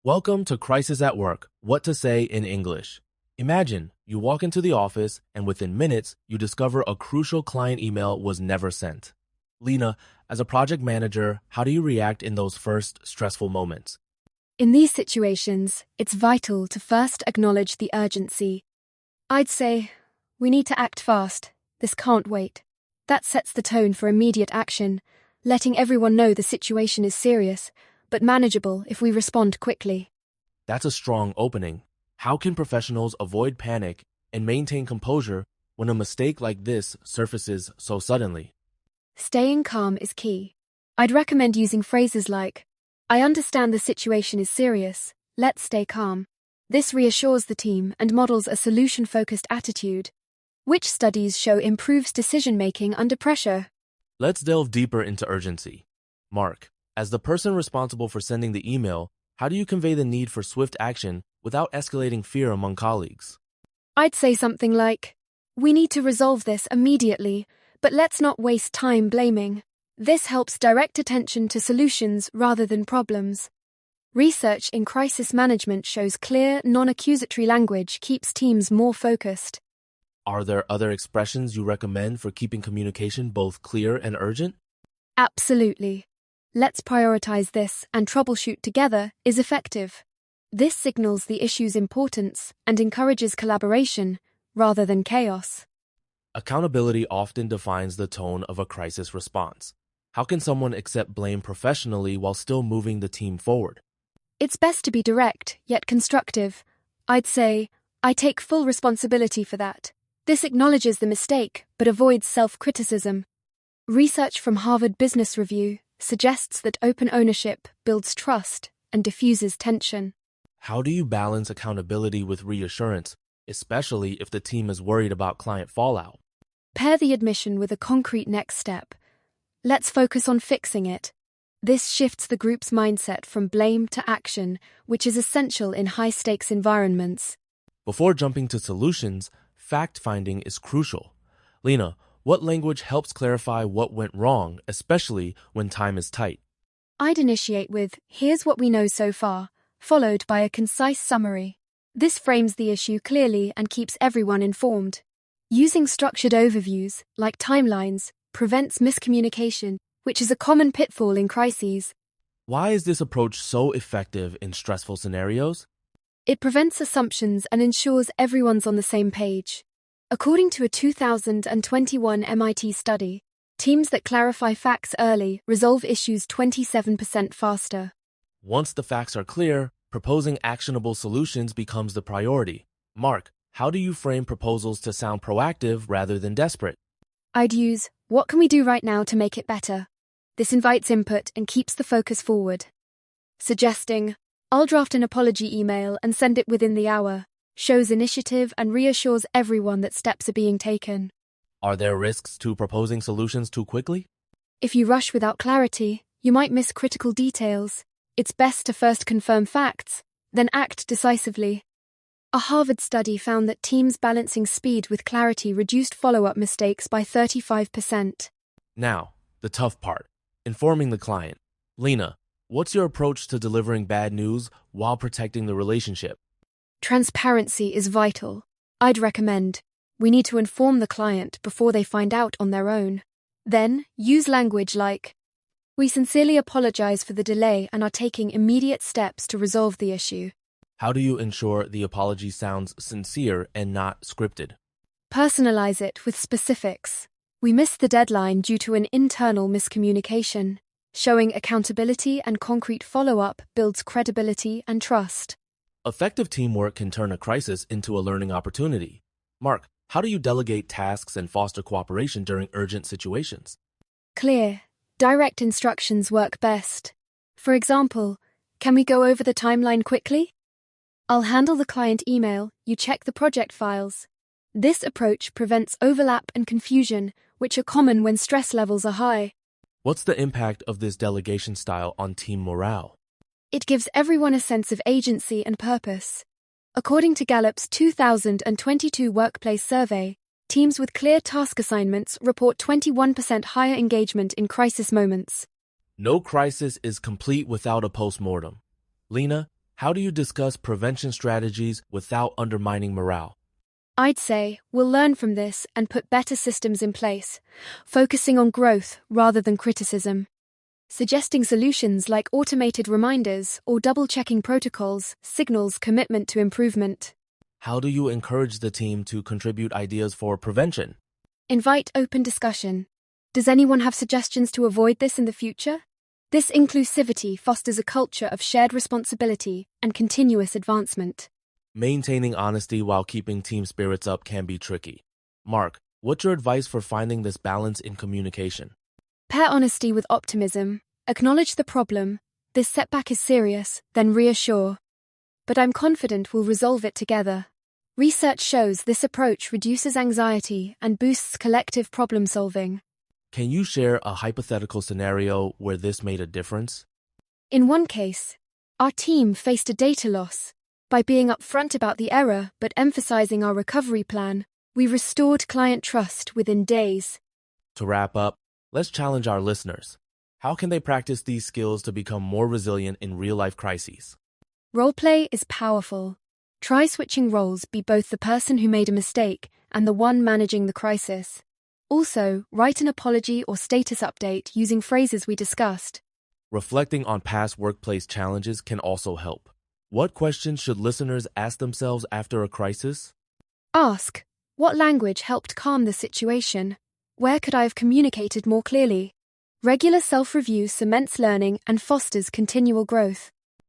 Welcome to Crisis at Work, What to Say in English. Imagine you walk into the office and within minutes, you discover a crucial client email was never sent. Lena, as a project manager, how do you react in those first stressful moments? In these situations, it's vital to first acknowledge the urgency. I'd say, we need to act fast. This can't wait. That sets the tone for immediate action, letting everyone know the situation is serious, but manageable if we respond quickly. That's a strong opening. How can professionals avoid panic and maintain composure when a mistake like this surfaces so suddenly? Staying calm is key. I'd recommend using phrases like, "I understand the situation is serious. Let's stay calm." This reassures the team and models a solution-focused attitude, which studies show improves decision-making under pressure. Let's delve deeper into urgency. Mark, as the person responsible for sending the email, how do you convey the need for swift action without escalating fear among colleagues? I'd say something like, "We need to resolve this immediately, but let's not waste time blaming." This helps direct attention to solutions rather than problems. Research in crisis management shows clear, non-accusatory language keeps teams more focused. Are there other expressions you recommend for keeping communication both clear and urgent? Absolutely. "Let's prioritize this and troubleshoot together" is effective. This signals the issue's importance and encourages collaboration rather than chaos. Accountability often defines the tone of a crisis response. How can someone accept blame professionally while still moving the team forward? It's best to be direct, yet constructive. I'd say, "I take full responsibility for that." This acknowledges the mistake, but avoids self-criticism. Research from Harvard Business Review suggests that open ownership builds trust and diffuses tension. How do you balance accountability with reassurance, especially if the team is worried about client fallout? Pair the admission with a concrete next step. "Let's focus on fixing it." This shifts the group's mindset from blame to action, which is essential in high-stakes environments. Before jumping to solutions, fact-finding is crucial. Lena, what language helps clarify what went wrong, especially when time is tight? I'd initiate with, "Here's what we know so far," followed by a concise summary. This frames the issue clearly and keeps everyone informed. Using structured overviews, like timelines, prevents miscommunication, which is a common pitfall in crises. Why is this approach so effective in stressful scenarios? It prevents assumptions and ensures everyone's on the same page. According to a 2021 MIT study, teams that clarify facts early resolve issues 27% faster. Once the facts are clear, proposing actionable solutions becomes the priority. Mark, how do you frame proposals to sound proactive rather than desperate? I'd use, "What can we do right now to make it better?" This invites input and keeps the focus forward. Suggesting, "I'll draft an apology email and send it within the hour," shows initiative and reassures everyone that steps are being taken. Are there risks to proposing solutions too quickly? If you rush without clarity, you might miss critical details. It's best to first confirm facts, then act decisively. A Harvard study found that teams balancing speed with clarity reduced follow-up mistakes by 35%. Now, the tough part, informing the client. Lena, what's your approach to delivering bad news while protecting the relationship? Transparency is vital. I'd recommend, "We need to inform the client before they find out on their own." Then, use language like, "We sincerely apologize for the delay and are taking immediate steps to resolve the issue." How do you ensure the apology sounds sincere and not scripted? Personalize it with specifics. "We missed the deadline due to an internal miscommunication." Showing accountability and concrete follow-up builds credibility and trust. Effective teamwork can turn a crisis into a learning opportunity. Mark, how do you delegate tasks and foster cooperation during urgent situations? Clear, direct instructions work best. For example, "Can we go over the timeline quickly? I'll handle the client email, you check the project files." This approach prevents overlap and confusion, which are common when stress levels are high. What's the impact of this delegation style on team morale? It gives everyone a sense of agency and purpose. According to Gallup's 2022 workplace survey, teams with clear task assignments report 21% higher engagement in crisis moments. No crisis is complete without a postmortem. Lena, How do you discuss prevention strategies without undermining morale? I'd say we'll learn from this and put better systems in place, focusing on growth rather than criticism. Suggesting solutions like automated reminders or double-checking protocols signals commitment to improvement. How do you encourage the team to contribute ideas for prevention? Invite open discussion. Does anyone have suggestions to avoid this in the future? This inclusivity fosters a culture of shared responsibility and continuous advancement. Maintaining honesty while keeping team spirits up can be tricky. Mark, what's your advice for finding this balance in communication? Pair honesty with optimism. Acknowledge the problem. This setback is serious, then reassure. But I'm confident we'll resolve it together. Research shows this approach reduces anxiety and boosts collective problem solving. Can you share a hypothetical scenario where this made a difference? In one case, our team faced a data loss. By being upfront about the error but emphasizing our recovery plan, we restored client trust within days. To wrap up, let's challenge our listeners. How can they practice these skills to become more resilient in real-life crises? Roleplay is powerful. Try switching roles, be both the person who made a mistake and the one managing the crisis. Also, write an apology or status update using phrases we discussed. Reflecting on past workplace challenges can also help. What questions should listeners ask themselves after a crisis? Ask, what language helped calm the situation? Where could I have communicated more clearly? Regular self-review cements learning and fosters continual growth.